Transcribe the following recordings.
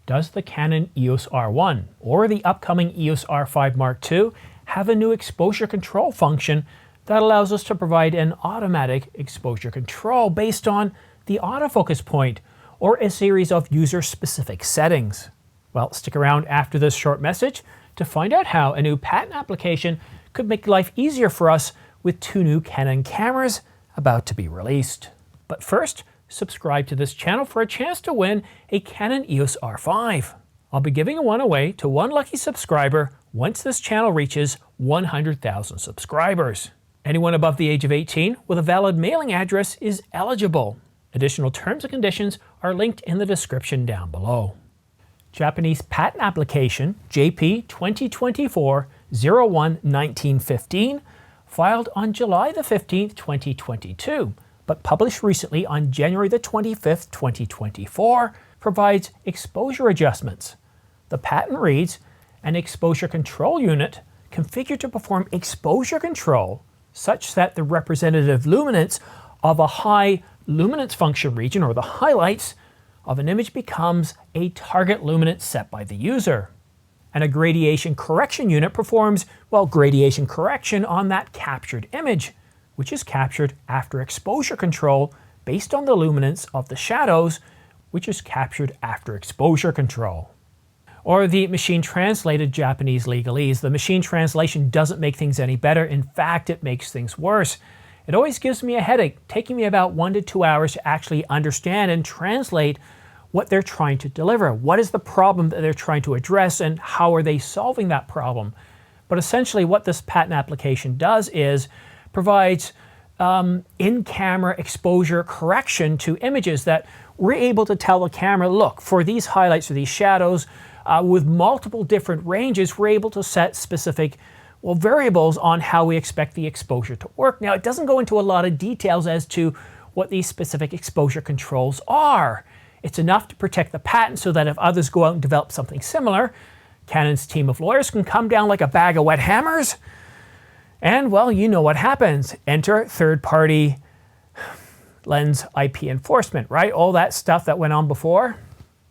Does the Canon EOS R1 or the upcoming EOS R5 Mark II have a new exposure control function that allows us to provide an automatic exposure control based on the autofocus point or a series of user-specific settings? Well, stick around after this short message to find out how a new patent application could make life easier for us with 2 new Canon cameras about to be released. But first, subscribe to this channel for a chance to win a Canon EOS R5. I'll be giving one away to one lucky subscriber once this channel reaches 100,000 subscribers. Anyone above the age of 18 with a valid mailing address is eligible. Additional terms and conditions are linked in the description down below. Japanese patent application JP 2024-01-1915, filed on July the 15th, 2022, but published recently on January the 25th, 2024, provides exposure adjustments. The patent reads, an exposure control unit configured to perform exposure control such that the representative luminance of a high luminance function region, or the highlights, of an image becomes a target luminance set by the user. And a gradation correction unit performs, well, gradation correction on that captured image, which is captured after exposure control based on the luminance of the shadows, which is captured after exposure control. Or the machine-translated Japanese legalese. The machine translation doesn't make things any better. In fact, it makes things worse. It always gives me a headache, taking me about 1 to 2 hours to actually understand and translate what they're trying to deliver. What is the problem that they're trying to address, and how are they solving that problem? But essentially what this patent application does is provides in-camera exposure correction to images that we're able to tell the camera, look, for these highlights or these shadows, with multiple different ranges, we're able to set specific variables on how we expect the exposure to work. Now, it doesn't go into a lot of details as to what these specific exposure controls are. It's enough to protect the patent so that if others go out and develop something similar, Canon's team of lawyers can come down like a bag of wet hammers, and, well, you know what happens. Enter third-party lens IP enforcement, right? All that stuff that went on before.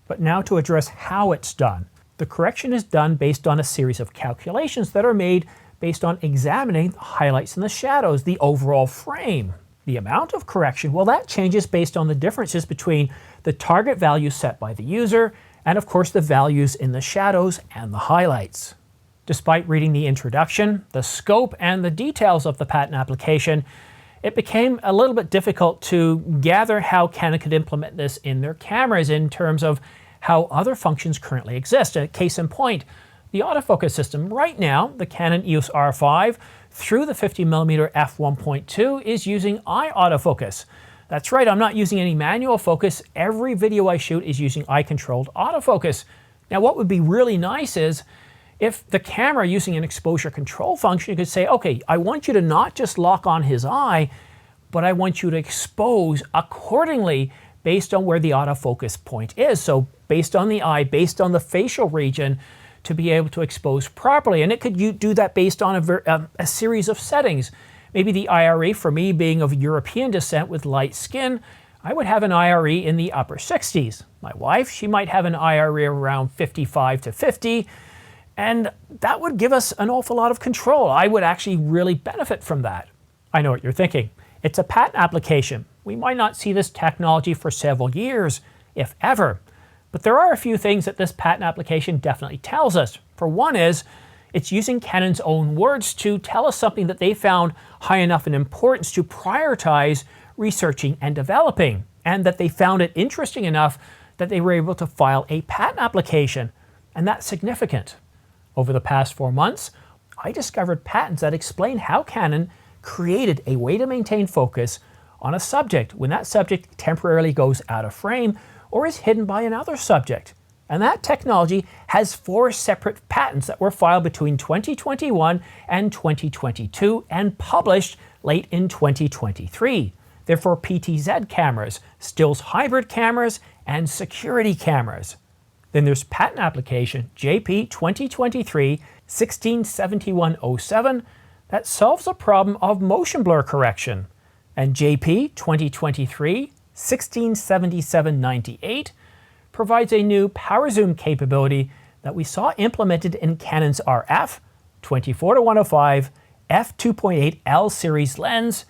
But now to address how it's done. The correction is done based on a series of calculations that are made based on examining the highlights and the shadows, the overall frame. The amount of correction, well, that changes based on the differences between the target value set by the user and, of course, the values in the shadows and the highlights. Despite reading the introduction, the scope, and the details of the patent application, it became a little bit difficult to gather how Canon could implement this in their cameras in terms of how other functions currently exist. A case in point, the autofocus system. Right now, the Canon EOS R5 through the 50mm f1.2 is using eye autofocus. That's right, I'm not using any manual focus. Every video I shoot is using eye-controlled autofocus. Now, what would be really nice is if the camera, using an exposure control function, you could say, okay, I want you to not just lock on his eye, but I want you to expose accordingly based on where the autofocus point is. So based on the eye, based on the facial region, to be able to expose properly. And it could do that based on a series of settings. Maybe the IRE, for me being of European descent with light skin, I would have an IRE in the upper 60s. My wife, she might have an IRE around 55 to 50, and that would give us an awful lot of control. I would actually really benefit from that. I know what you're thinking. It's a patent application. We might not see this technology for several years, if ever. But there are a few things that this patent application definitely tells us. For one is, it's using Canon's own words to tell us something that they found high enough in importance to prioritize researching and developing, and that they found it interesting enough that they were able to file a patent application. And that's significant. Over the past 4 months, I discovered patents that explain how Canon created a way to maintain focus on a subject when that subject temporarily goes out of frame or is hidden by another subject. And that technology has 4 separate patents that were filed between 2021 and 2022 and published late in 2023. They're for PTZ cameras, stills hybrid cameras, and security cameras. Then there's patent application JP 2023-167107 that solves the problem of motion blur correction, and JP 2023-167798 provides a new power zoom capability that we saw implemented in Canon's RF 24-105 f2.8 L series lens.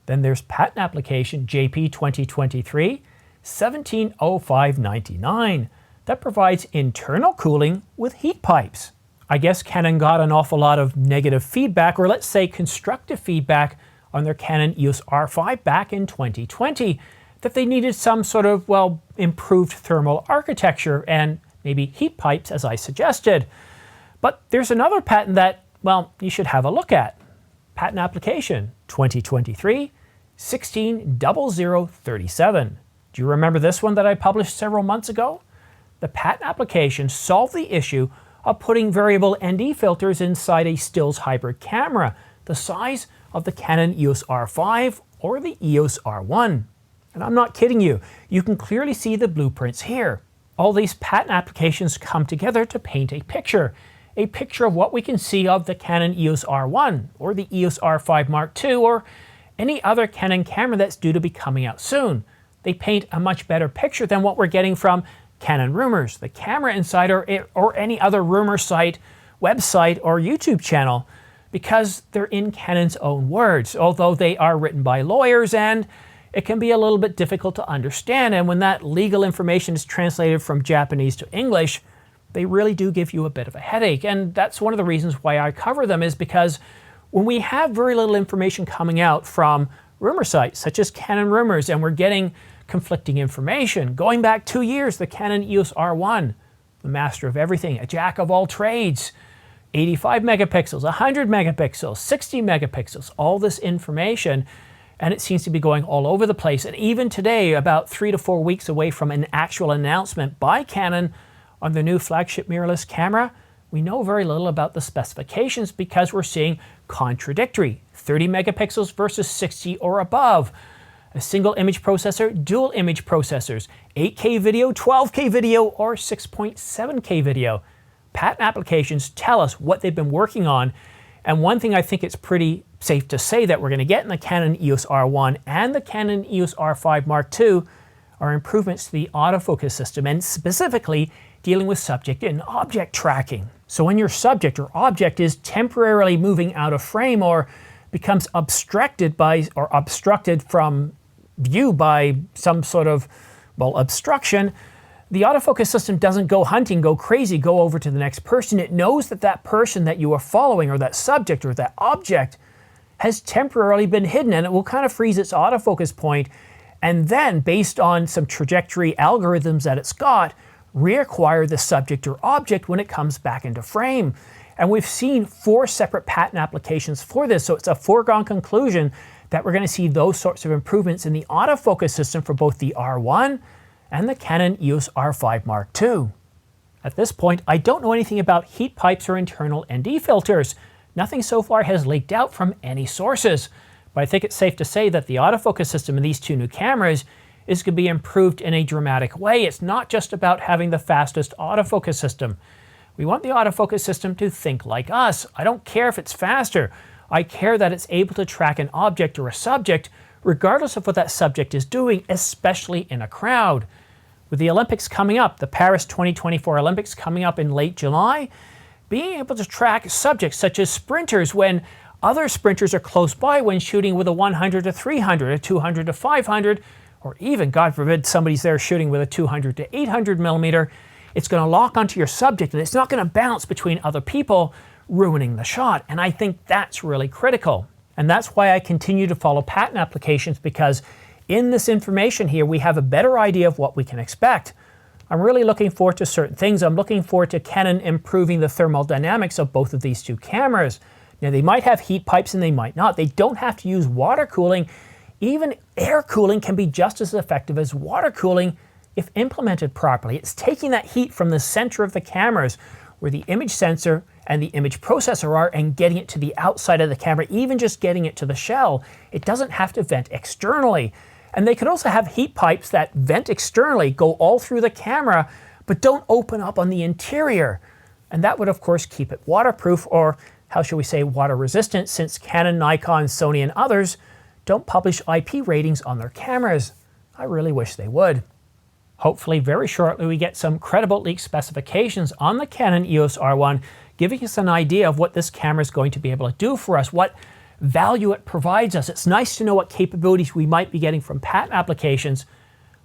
Then there's patent application JP 2023 170599 that provides internal cooling with heat pipes. I guess Canon got an awful lot of negative feedback, or let's say constructive feedback, on their Canon EOS R5 back in 2020, that they needed some sort of, well, improved thermal architecture and maybe heat pipes, as I suggested. But there's another patent that, well, you should have a look at. Patent application 2023 160037. Do you remember this one that I published several months ago? The patent application solved the issue of putting variable ND filters inside a stills hybrid camera, the size of the Canon EOS R5 or the EOS R1. And I'm not kidding you, you can clearly see the blueprints here. All these patent applications come together to paint a picture of what we can see of the Canon EOS R1 or the EOS R5 Mark II or any other Canon camera that's due to be coming out soon. They paint a much better picture than what we're getting from Canon Rumors, the Camera Insider, or any other rumor site, website, or YouTube channel, because they're in Canon's own words, although they are written by lawyers and it can be a little bit difficult to understand. And when that legal information is translated from Japanese to English, they really do give you a bit of a headache. And that's one of the reasons why I cover them, is because when we have very little information coming out from rumor sites such as Canon Rumors, and we're getting conflicting information. Going back 2 years, the Canon EOS R1, the master of everything, a jack of all trades, 85 megapixels, 100 megapixels, 60 megapixels, all this information, and it seems to be going all over the place. And even today, about 3 to 4 weeks away from an actual announcement by Canon on the new flagship mirrorless camera, we know very little about the specifications because we're seeing contradictory 30 megapixels versus 60 or above. A single image processor, dual image processors, 8K video, 12K video, or 6.7K video. Patent applications tell us what they've been working on, and one thing I think it's pretty safe to say that we're going to get in the Canon EOS R1 and the Canon EOS R5 Mark II are improvements to the autofocus system, and specifically dealing with subject and object tracking. So when your subject or object is temporarily moving out of frame or becomes obstructed from view by some sort of, well, obstruction, the autofocus system doesn't go hunting, go crazy, go over to the next person. It knows that that person that you are following, or that subject or that object, has temporarily been hidden, and it will kind of freeze its autofocus point, and then, based on some trajectory algorithms that it's got, reacquire the subject or object when it comes back into frame. And we've seen 4 separate patent applications for this, so it's a foregone conclusion that we're going to see those sorts of improvements in the autofocus system for both the R1 and the Canon EOS R5 Mark II. At this point, I don't know anything about heat pipes or internal ND filters. Nothing so far has leaked out from any sources, but I think it's safe to say that the autofocus system in these 2 new cameras is going to be improved in a dramatic way. It's not just about having the fastest autofocus system. We want the autofocus system to think like us. I don't care if it's faster. I care that it's able to track an object or a subject regardless of what that subject is doing, especially in a crowd. With the Olympics coming up, the Paris 2024 Olympics coming up in late July, being able to track subjects such as sprinters when other sprinters are close by when shooting with a 100 to 300, a 200 to 500, or even, God forbid, somebody's there shooting with a 200 to 800 millimeter, it's going to lock onto your subject and it's not going to bounce between other people, ruining the shot. And I think that's really critical. And that's why I continue to follow patent applications, because in this information here, we have a better idea of what we can expect. I'm really looking forward to certain things. I'm looking forward to Canon improving the thermal dynamics of both of these 2 cameras. Now, they might have heat pipes and they might not. They don't have to use water cooling. Even air cooling can be just as effective as water cooling if implemented properly. It's taking that heat from the center of the cameras, where the image sensor and the image processor are, and getting it to the outside of the camera, even just getting it to the shell. It doesn't have to vent externally. And they could also have heat pipes that vent externally, go all through the camera, but don't open up on the interior. And that would, of course, keep it waterproof, or how shall we say, water resistant, since Canon, Nikon, Sony, and others don't publish IP ratings on their cameras. I really wish they would. hopefully very shortly we get some credible leak specifications on the Canon EOS R1, giving us an idea of what this camera is going to be able to do for us, what value it provides us. It's nice to know what capabilities we might be getting from patent applications,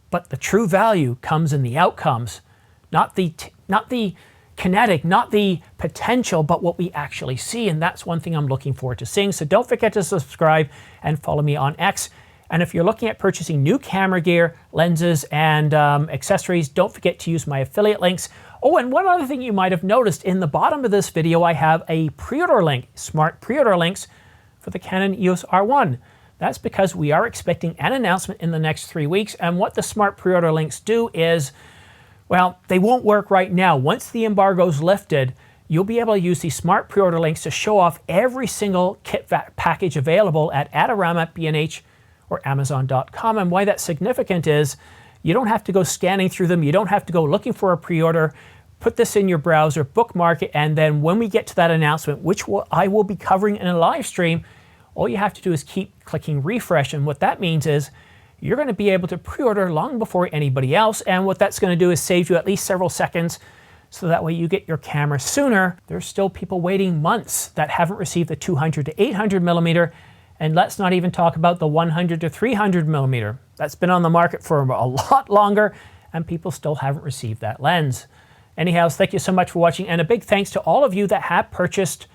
but the true value comes in the outcomes, not the kinetic, not the potential, but what we actually see. And that's one thing I'm looking forward to seeing. So don't forget to subscribe and follow me on X. And if you're looking at purchasing new camera gear, lenses, and accessories, don't forget to use my affiliate links. Oh, and one other thing you might have noticed, in the bottom of this video, I have a pre-order link, smart pre-order links for the Canon EOS R1. That's because we are expecting an announcement in the next 3 weeks. And what the smart pre-order links do is, well, they won't work right now. Once the embargo's lifted, you'll be able to use these smart pre-order links to show off every single kit package available at Adorama, B&H, or Amazon.com. And why that's significant is you don't have to go scanning through them. You don't have to go looking for a pre-order. Put this in your browser, bookmark it, and then when we get to that announcement, which I will be covering in a live stream, all you have to do is keep clicking refresh. And what that means is you're going to be able to pre-order long before anybody else. And what that's going to do is save you at least several seconds, so that way you get your camera sooner. There's still people waiting months that haven't received the 200 to 800 millimeter. And let's not even talk about the 100 to 300 millimeter. That's been on the market for a lot longer, and people still haven't received that lens. Anyhow, thank you so much for watching, and a big thanks to all of you that have purchased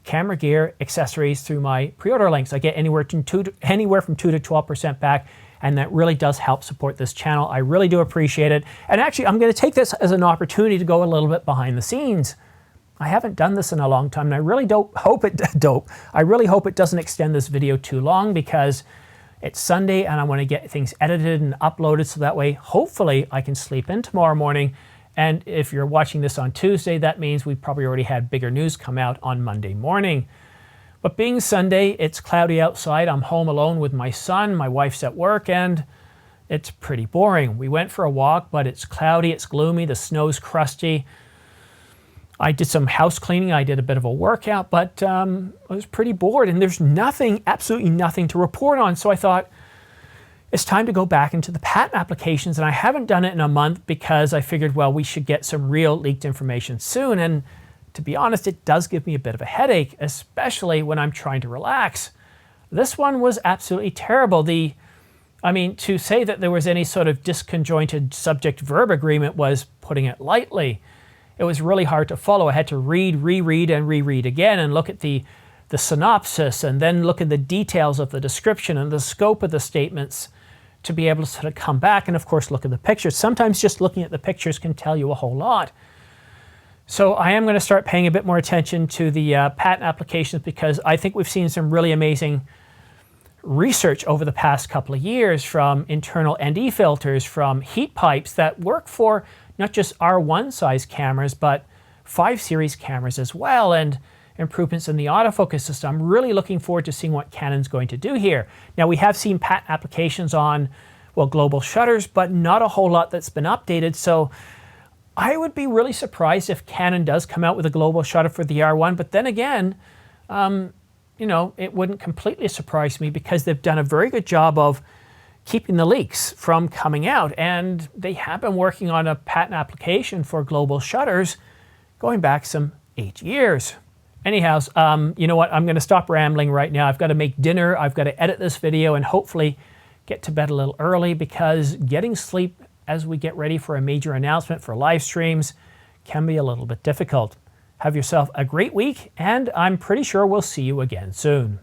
camera gear accessories through my pre-order links. I get anywhere from 2 to 12% back, and that really does help support this channel. I really do appreciate it. And actually, I'm going to take this as an opportunity to go a little bit behind the scenes. I haven't done this in a long time, and I really hope it doesn't extend this video too long, because it's Sunday and I want to get things edited and uploaded, so that way hopefully I can sleep in tomorrow morning. And if you're watching this on Tuesday, that means we probably already had bigger news come out on Monday morning. But being Sunday, it's cloudy outside. I'm home alone with my son. My wife's at work, and it's pretty boring. We went for a walk, but it's cloudy, it's gloomy, the snow's crusty. I did some house cleaning. I did a bit of a workout, but I was pretty bored, and there's nothing, absolutely nothing to report on. So I thought, it's time to go back into the patent applications, and I haven't done it in a month because I figured, well, we should get some real leaked information soon. And to be honest, it does give me a bit of a headache, especially when I'm trying to relax. This one was absolutely terrible. To say that there was any sort of disconjointed subject-verb agreement was putting it lightly. It was really hard to follow. I had to read, reread, and reread again and look at the synopsis, and then look at the details of the description and the scope of the statements to be able to sort of come back and, of course, look at the pictures. Sometimes just looking at the pictures can tell you a whole lot. So I am going to start paying a bit more attention to the patent applications, because I think we've seen some really amazing research over the past couple of years from internal ND filters, from heat pipes that work for not just R1 size cameras, but 5 series cameras as well, and improvements in the autofocus system. I'm really looking forward to seeing what Canon's going to do here. Now, we have seen patent applications on, well, global shutters, but not a whole lot that's been updated. So I would be really surprised if Canon does come out with a global shutter for the R1. But then again, it wouldn't completely surprise me, because they've done a very good job of keeping the leaks from coming out. And they have been working on a patent application for global shutters going back some 8 years. Anyhow, you know what? I'm going to stop rambling right now. I've got to make dinner. I've got to edit this video and hopefully get to bed a little early, because getting sleep as we get ready for a major announcement for live streams can be a little bit difficult. Have yourself a great week, and I'm pretty sure we'll see you again soon.